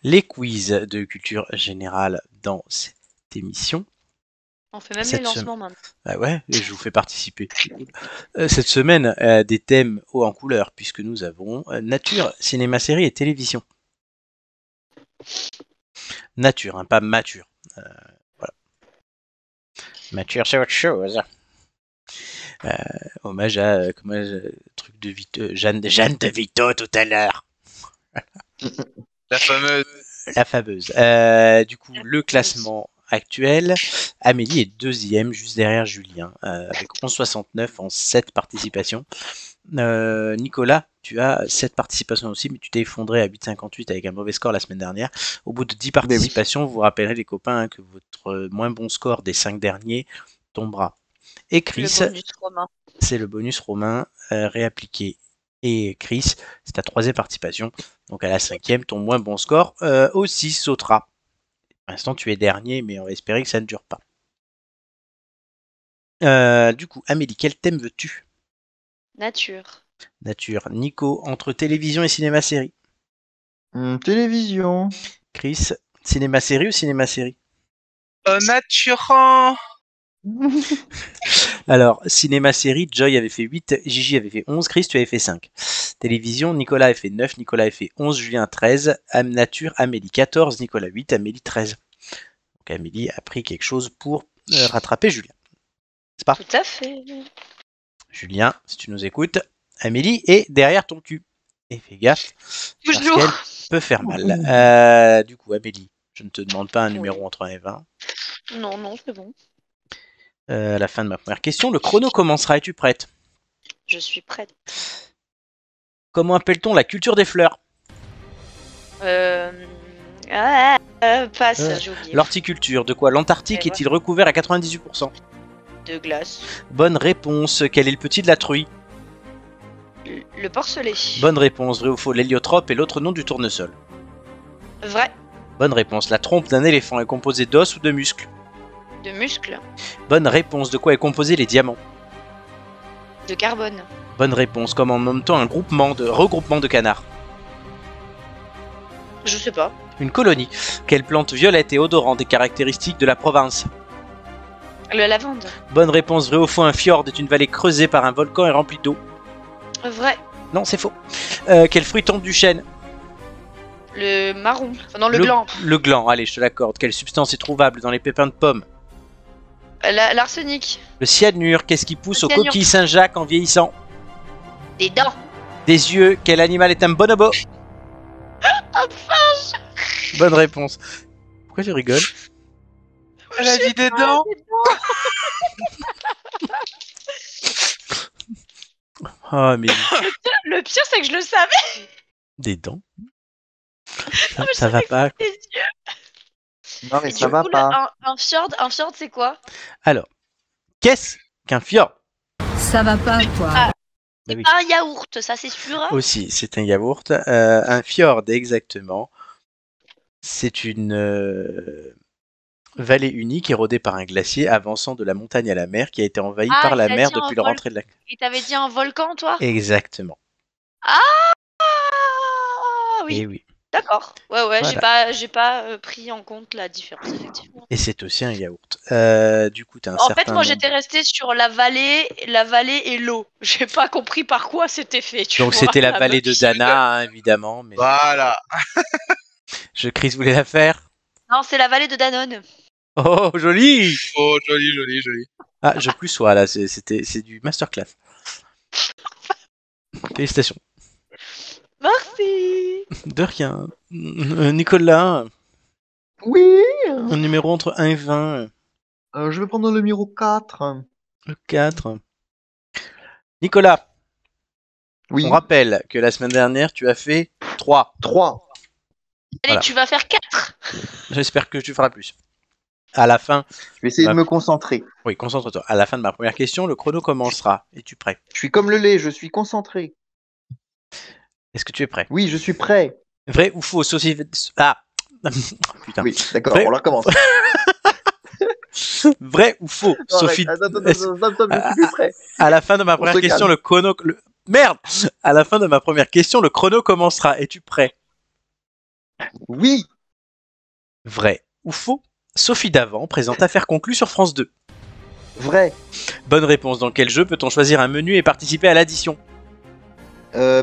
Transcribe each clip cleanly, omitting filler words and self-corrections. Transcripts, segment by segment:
les quiz de culture générale dans cette émission. On fait même les lancements maintenant. Ah ouais, et je vous fais participer. Cette semaine, des thèmes hauts en couleur, puisque nous avons nature, cinéma, série et télévision. Nature, hein, pas mature. Voilà. Mature, c'est autre chose. Hommage à truc de Vito, Jeanne de Vito tout à l'heure. La fameuse. La fameuse. Du coup, le classement actuel, Amélie est deuxième, juste derrière Julien, avec 11,69 en 7 participations. Nicolas, tu as 7 participations aussi, mais tu t'es effondré à 8,58 avec un mauvais score la semaine dernière. Au bout de 10 participations, vous vous rappellerez les copains que votre moins bon score des 5 derniers tombera. Et Chris, c'est le bonus romain réappliqué. Et Chris, c'est ta troisième participation. Donc à la cinquième, ton moins bon score aussi sautera. Pour l'instant, tu es dernier, mais on va espérer que ça ne dure pas. Du coup, Amélie, quel thème veux-tu ? Nature. Nature. Nico, entre télévision et cinéma-série ? Télévision. Chris, cinéma-série ou cinéma-série ? Nature. Alors, cinéma-série, Joy avait fait 8, Gigi avait fait 11, Chris, tu avais fait 5. Télévision, Nicolas avait fait 9, Nicolas avait fait 11, Julien 13, Nature, Amélie 14, Nicolas 8, Amélie 13. Donc Amélie a pris quelque chose pour rattraper Julien. C'est pas ? Tout à fait. Julien, si tu nous écoutes, Amélie est derrière ton cul. Et fais gaffe, parce qu'elle peut faire mal. Du coup, Amélie, je ne te demande pas un numéro entre 1 et 20. Non, c'est bon. À la fin de ma première question, le chrono commencera. Es-tu prête ? Je suis prête. Comment appelle-t-on la culture des fleurs ? Passe, j'ai oublié. L'horticulture. De quoi l'Antarctique est-il recouvert à 98% ? De glace. Bonne réponse. Quel est le petit de la truie ? Le porcelet. Bonne réponse. Vrai ou faux ? L'héliotrope est l'autre nom du tournesol. Vrai. Bonne réponse. La trompe d'un éléphant est composée d'os ou de muscles ? De muscles. Bonne réponse. De quoi est composé les diamants ? De carbone. Bonne réponse. Comment nomme-t-on un regroupement de canards ? Je sais pas. Une colonie. Quelle plante violette et odorante est caractéristique de la Provence ? Le lavande. Bonne réponse. Vrai ou faux ? Un fjord est une vallée creusée par un volcan et remplie d'eau. Vrai. Non, c'est faux. Quel fruit tombe du chêne ? Le marron. Enfin, non, le gland. Le gland, allez, je te l'accorde. Quelle substance est trouvable dans les pépins de pommes ? L'arsenic. Le cyanure. Qu'est-ce qui pousse aux coquilles Saint-Jacques en vieillissant ? Des dents. Des yeux. Quel animal est un bonobo ? Un singe. Bonne réponse. Pourquoi tu rigoles ? Elle a dit des dents. Oh, mais... Le pire, c'est que je le savais. Des dents ? Ça va pas. Des yeux. Non, mais ça va pas. Un fjord, c'est quoi ? Alors, qu'est-ce qu'un fjord ? Ça va pas, quoi. C'est pas un yaourt, ça c'est sûr. Aussi, c'est un yaourt. Un fjord, exactement. C'est une vallée unique érodée par un glacier avançant de la montagne à la mer qui a été envahie par la mer depuis le rentrée de la... Et t'avais dit un volcan, toi ? Exactement. Ah oui. Et oui. D'accord. Ouais, voilà. j'ai pas pris en compte la différence, effectivement. Et c'est aussi un yaourt. Du coup, t'as un En certain fait, moi, j'étais restée sur la vallée et l'eau. J'ai pas compris par quoi c'était fait. Donc, c'était la vallée de Dana, hein, évidemment. Mais... Voilà. Chris voulait la faire ? Non, c'est la vallée de Danone. Oh, joli ! Oh, joli. Ah, je plus sois là, c'est du masterclass. Félicitations. Merci. De rien. Nicolas. Oui. Un numéro entre 1 et 20. Je vais prendre le numéro 4. Le 4. Nicolas. Oui. On rappelle que la semaine dernière, tu as fait 3. Allez, voilà. Tu vas faire 4. J'espère que tu feras plus. À la fin... Je vais essayer de me concentrer. Oui, concentre-toi. À la fin de ma première question, le chrono commencera. Es-tu prêt ? Je suis comme le lait, je suis concentré. Est-ce que tu es prêt ? Oui, je suis prêt. Vrai ou faux ? Ah putain. Oui, d'accord, on la recommence. Vrai ou faux ? Sophie... Attends, je suis plus prêt. À la fin de ma première question, le chrono... Merde ! À la fin de ma première question, le chrono commencera. Es-tu prêt ? Oui. Vrai ou faux? Sophie Davant présente Affaires conclues sur France 2. Vrai. Bonne réponse. Dans quel jeu peut-on choisir un menu et participer à l'addition? Un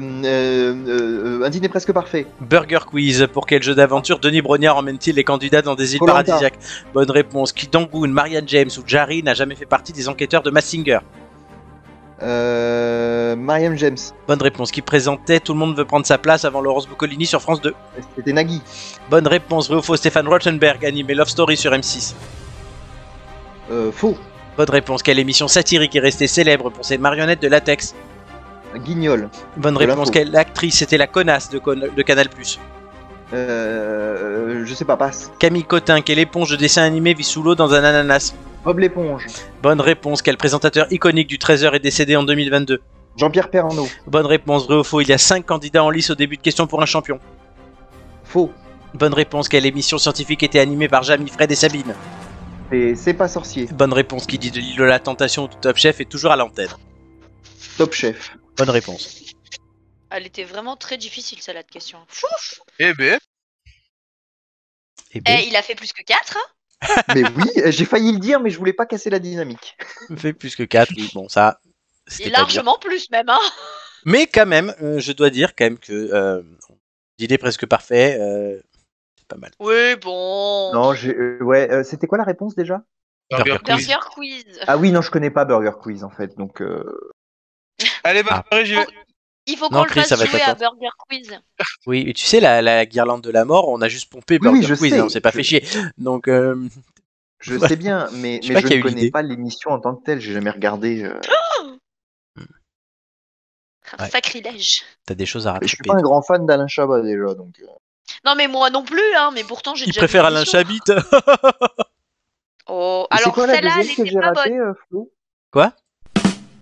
dîner presque parfait. Burger Quiz. Pour quel jeu d'aventure Denis Brognard emmène-t-il les candidats dans des îles Koh-Lanta. paradisiaques? Bonne réponse. Qui Dangoon, Marianne James ou Jarry n'a jamais fait partie des enquêteurs de Mazinger Singer? Mariam James. Bonne réponse. Qui présentait Tout le monde veut prendre sa place avant Laurence Boccolini sur France 2? C'était Nagui. Bonne réponse. Vrai ou faux? Stéphane Rothenberg animé Love Story sur M6. Faux. Bonne réponse. Quelle émission satirique est restée célèbre pour ses marionnettes de latex? Guignol. Bonne De réponse. l'info. Quelle actrice était la connasse de Canal+? Je sais pas, passe. Camille Cotin. Quelle éponge de dessin animé vit sous l'eau dans un ananas? Bob l'éponge. Bonne réponse. Quel présentateur iconique du 13h est décédé en 2022? Jean-Pierre Perrando. Bonne réponse. Vrai ou faux? Il y a 5 candidats en lice au début de Question pour un champion. Faux. Bonne réponse. Quelle émission scientifique était animée par Jamy, Fred et Sabine? C'est pas sorcier. Bonne réponse. Qui dit de l'île de la Tentation ou de Top Chef est toujours à l'antenne? Top Chef. Bonne réponse. Elle était vraiment très difficile, celle-là de question. Fouf. Eh ben, Eh ben, Il a fait plus que 4, hein. Mais oui, j'ai failli le dire, mais je voulais pas casser la dynamique. il fait plus que 4. Oui, bon, ça, Et c'était pas bien. largement plus, même, hein. Mais quand même, je dois dire quand même que d'idée presque parfait, c'est pas mal. Oui, bon. Non, c'était quoi la réponse déjà? Burger Quiz. Burger Quiz. Ah oui, non, je connais pas Burger Quiz en fait, donc Allez, bah, j'y vais. Il faut Non, qu'on le Chris, ça fasse va être jouer à à Burger Quiz. Oui, et tu sais, la guirlande de la mort, on a juste pompé Oui, Burger oui, je Quiz, sais. hein, on s'est pas fait chier. Donc, je Ouais. sais bien, mais Je sais pas je qui a ne eu connais l'idée. pas l'émission en tant que telle, j'ai jamais regardé. Un Ouais. sacrilège. t'as des choses à Je suis rattraper. pas un grand fan d'Alain Chabat déjà, donc. Non, mais moi non plus, hein. Mais pourtant, j'ai Il déjà préfère vu Alain l'émission. Chabit. Oh, Et c'est alors quoi la celle-là, elle deuxième que était j'ai pas bonne. ratée, Flo? Quoi?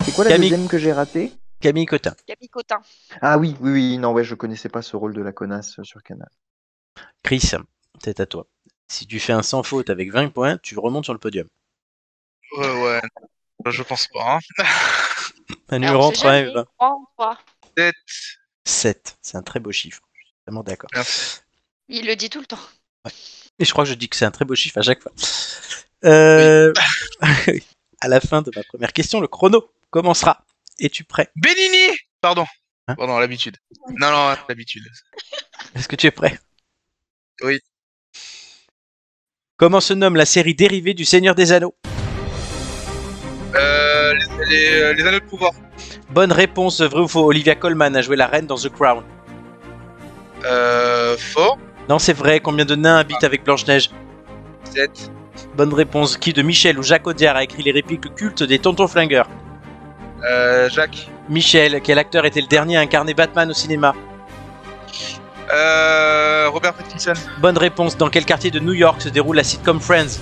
C'est quoi la Camille. deuxième que j'ai ratée? Camille Cotin. Camille Cotin. Ah oui, oui, oui, non, ouais, je connaissais pas ce rôle de la connasse sur Canal. Chris, c'est à toi. Si tu fais un sans faute avec 20 points, tu remontes sur le podium. Ouais. Je pense pas. Hein. Un Alors, numéro on entre sait 1 et jamais, 20. crois ou pas. 7. C'est un très beau chiffre. Je suis vraiment d'accord. Merci. Il le dit tout le temps. Et je crois que je dis que c'est un très beau chiffre à chaque fois. À la fin de ma première question, le chrono commencera. Es-tu prêt? Benini. Pardon. Hein? Pardon, l'habitude. Non, l'habitude. Est-ce que tu es prêt? Oui. Comment se nomme la série dérivée du Seigneur des Anneaux? Les anneaux de pouvoir. Bonne réponse, vrai ou faux? Olivia Colman a joué la reine dans The Crown. Faux. Non, c'est vrai. Combien de nains habitent avec Blanche-Neige? 7. Bonne réponse. Qui de Michel ou Jacques Audiard a écrit les répliques cultes des Tontons Flingueurs? Jacques. Michel. Quel acteur était le dernier à incarner Batman au cinéma? Robert Pattinson. Bonne réponse. Dans quel quartier de New York se déroule la sitcom Friends?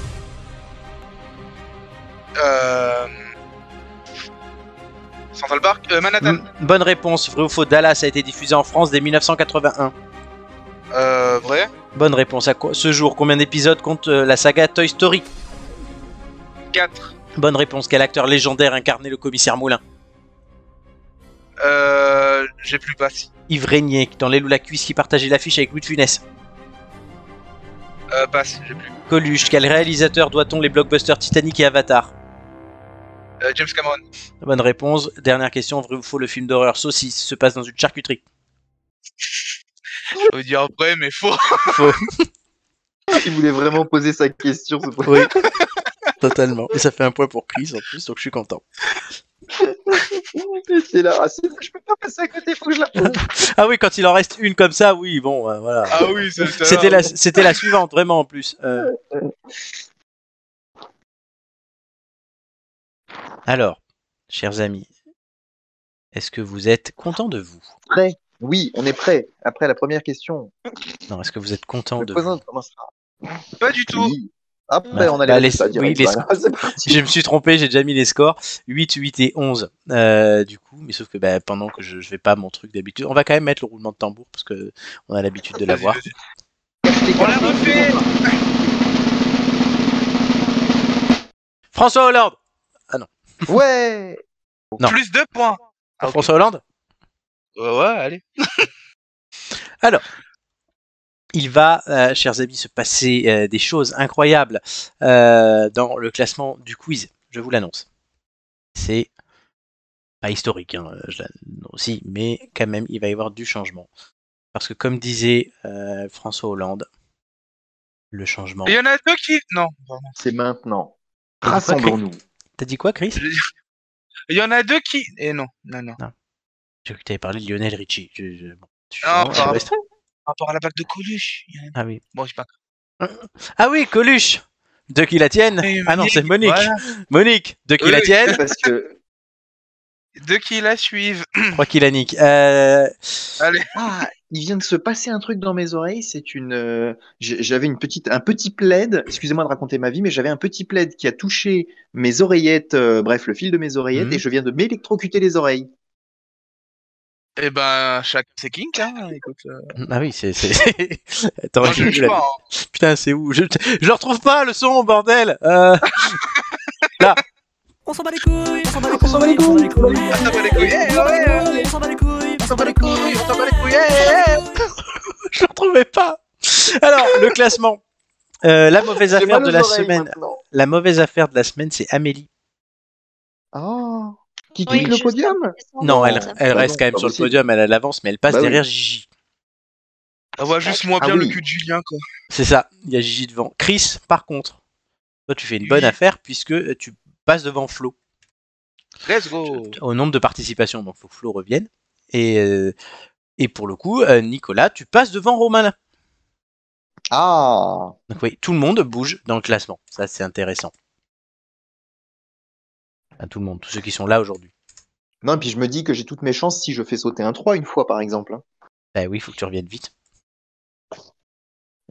Central Park. Manhattan. Bonne réponse. Vrai ou faux? Dallas a été diffusé en France dès 1981. Vrai. Bonne réponse. Ce jour, combien d'épisodes compte la saga Toy Story? 4. Bonne réponse. Quel acteur légendaire incarnait le commissaire Moulin? J'ai plus passe. Yves Régnier, dans L'aile ou la cuisse, qui partageait l'affiche avec Louis de Funès. Passe, j'ai plus. Coluche. Quel réalisateur doit-on les blockbusters Titanic et Avatar? James Cameron. Bonne réponse. Dernière question. Vrai ou faux? Le film d'horreur Saucisse se passe dans une charcuterie? Je veux dire vrai, mais faux. Faux. Il voulait vraiment poser sa question. Oui. Totalement. Et ça fait un point pour Chris en plus, donc je suis content. C'est là, je peux pas passer à côté, faut que je la pose. Ah oui, quand il en reste une comme ça, oui, bon, voilà. Ah oui, c'est ça. C'était la suivante, vraiment, en plus. Alors, chers amis, est-ce que vous êtes contents de vous? Prêt? Oui, on est prêt. Après la première question. Non, est-ce que vous êtes contents Le de président vous? commencera. Pas du tout. Oui. Après, Bah, on a bah, les résultats oui, directs. les Voilà, c'est parti. Je me suis trompé, j'ai déjà mis les scores. 8, 8 et 11, du coup. Mais sauf que pendant que je fais pas mon truc d'habitude, on va quand même mettre le roulement de tambour parce que on a l'habitude de l'avoir. Vas-y. On l'a refait. François Hollande! Ouais. Non. Plus 2 points. Ah, ok. François Hollande? Ouais, allez. il va, chers amis, se passer des choses incroyables dans le classement du quiz. Je vous l'annonce. C'est pas historique, hein, aussi, mais quand même, il va y avoir du changement. Parce que comme disait François Hollande, le changement... Il y en a deux qui... Non, pardon. C'est maintenant. T'as dit quoi, Rassemblons-nous. T'as dit quoi, Chris? Il y en a deux qui... Eh non. J'ai cru que t'avais parlé de Lionel Richie. Bon, Non, je reste- par rapport à la bague de Coluche. Ah oui. Bon, je sais pas. Ah oui, Coluche. Deux qui la tiennent. Ah non, c'est Monique. Voilà. Monique, deux qui la Oui. tiennent. Parce que Deux qui la suivent. Trois qui la niquent. Allez. il vient de se passer un truc dans mes oreilles. C'est j'avais un petit plaid. Excusez-moi de raconter ma vie, mais j'avais un petit plaid qui a touché mes oreillettes. Bref, le fil de mes oreillettes, Mhm. et je viens de m'électrocuter les oreilles. Eh ben, chacun ses kinks, hein. Écoute, Ah oui, c'est. Attends, moi, je j'ai juge vu la- pas. Hein. Putain, c'est où je le retrouve pas, le son, bordel. On s'en bat les couilles, on s'en bat les On s'en bat les couilles, On s'en bat les couilles. Eh, ouais. on s'en bat les couilles, On s'en bat les couilles. On s'en bat les couilles. Eh. Je le retrouvais pas. Alors, le classement. La mauvaise J'ai affaire mal de aux la oreilles semaine. maintenant. La mauvaise affaire de la semaine, c'est Amélie. Ah, qui Oui, quitte le je podium? Non, elle ça. reste Bah non, quand même pas sur le possible. podium, elle a l'avance, mais elle passe Bah oui. derrière Gigi. On voit juste moins Ah bien le oui. cul de Julien, quoi. C'est ça, il y a Gigi devant. Chris, par contre, toi tu fais une bonne Oui. affaire puisque tu passes devant Flo Let's go. au nombre de participations, donc il faut que Flo revienne. Et pour le coup, Nicolas, tu passes devant Romain. Ah, Donc oui, tout le monde bouge dans le classement. Ça, c'est intéressant. Enfin, tout le monde, tous ceux qui sont là aujourd'hui. non, puis je me dis que j'ai toutes mes chances si je fais sauter un 3 une fois, par exemple. hein. Bah oui, il faut que tu reviennes vite.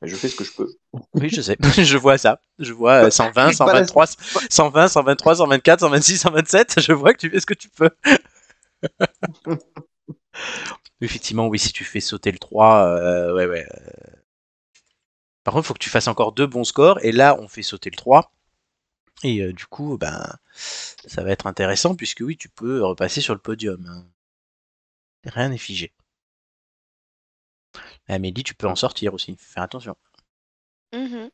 Je fais ce que je peux. Oui, je sais, je vois ça. Je vois 120, 123, 120, 123, 124, 126, 127. Je vois que tu fais ce que tu peux. Effectivement, oui, si tu fais sauter le 3, ouais. Par contre, il faut que tu fasses encore 2 bons scores. Et là, on fait sauter le 3. Et du coup, ben, ça va être intéressant puisque oui, tu peux repasser sur le podium. Hein. Rien n'est figé. Amélie, tu peux en sortir aussi. Fais attention. Mhm.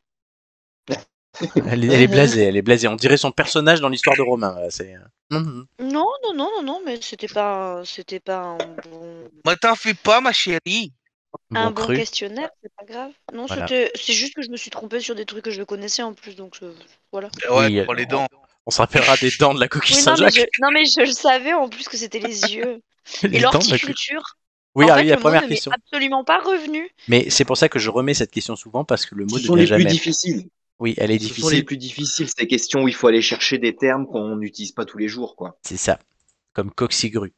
Elle est blasée. On dirait son personnage dans l'histoire de Romain. Voilà, c'est... Mhm. Non, mais c'était pas un bon, Moi, t'en fais pas, ma chérie. un Bon bon cru. questionnaire, c'est pas grave. Non, Voilà. c'est juste que je me suis trompée sur des trucs que je connaissais en plus, donc voilà. Ouais, Oui, prends les dents. On se rappellera des dents de la coquille Oui, non, Saint-Jacques. mais je le savais en plus que c'était les yeux. Les Et dents de la coquille. l'horticulture. Oui, En ah fait, oui, la le mot première ne m'est question. absolument pas revenu. Mais c'est pour ça que je remets cette question souvent parce que le mot Ce ne sont vient les plus jamais. difficiles. Oui, elle est Ce sont les difficile. plus difficiles, ces questions où il faut aller chercher des termes qu'on n'utilise pas tous les jours, quoi. C'est ça. Comme coxigru.